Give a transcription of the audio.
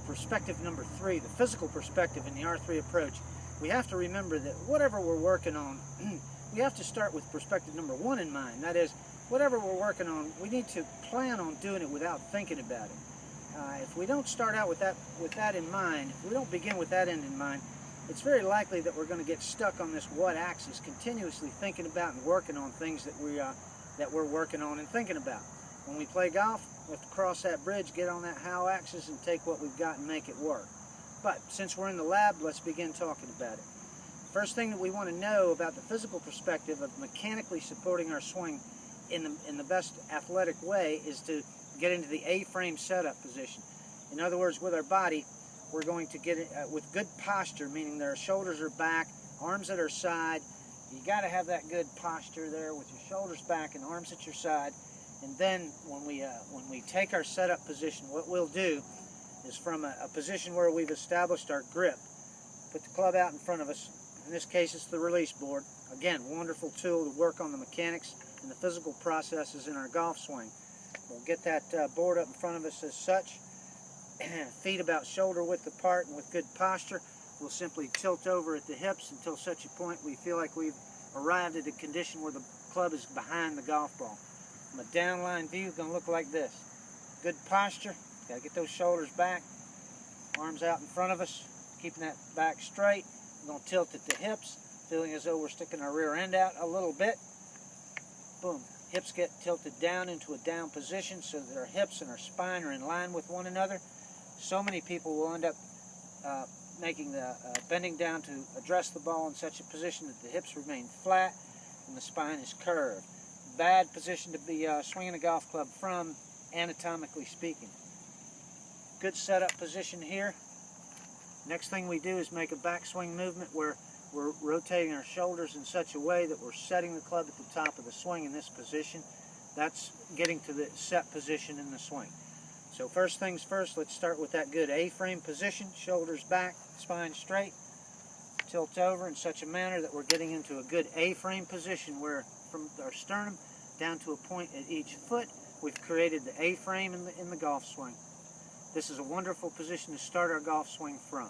Perspective number 3, the physical perspective in the R3 approach, we have to remember that whatever we're working on, we have to start with perspective number 1 in mind. That is, whatever we're working on, we need to plan on doing it without thinking about it. If we don't start out with that in mind, if we don't begin with that end in mind, it's very likely that we're going to get stuck on this what axis, continuously thinking about and working on things that we're working on and thinking about. When we play golf, we have to cross that bridge, get on that how axis, and take what we've got and make it work. But since we're in the lab, let's begin talking about it. First thing that we want to know about the physical perspective of mechanically supporting our swing in the best athletic way is to get into the A-frame setup position. In other words, with our body, we're going to get it with good posture, meaning that our shoulders are back, arms at our side. You got to have that good posture there with your shoulders back and arms at your side. And then when we take our setup position, what we'll do is from a position where we've established our grip, put the club out in front of us. In this case, it's the release board. Again, wonderful tool to work on the mechanics and the physical processes in our golf swing. We'll get that board up in front of us as such, feet about shoulder width apart and with good posture. We'll simply tilt over at the hips until such a point we feel like we've arrived at a condition where the club is behind the golf ball. From a downline view, going to look like this. Good posture, got to get those shoulders back, arms out in front of us, keeping that back straight. We're going to tilt at the hips, feeling as though we're sticking our rear end out a little bit. Boom, hips get tilted down into a down position so that our hips and our spine are in line with one another. So many people will end up making the bending down to address the ball in such a position that the hips remain flat and the spine is curved. Bad position to be swinging a golf club from, anatomically speaking. Good setup position here. Next thing we do is make a backswing movement where we're rotating our shoulders in such a way that we're setting the club at the top of the swing in this position. That's getting to the set position in the swing. So first things first, let's start with that good A-frame position, shoulders back, spine straight, tilt over in such a manner that we're getting into a good A-frame position where from our sternum down to a point at each foot, we've created the A-frame in the golf swing. This is a wonderful position to start our golf swing from.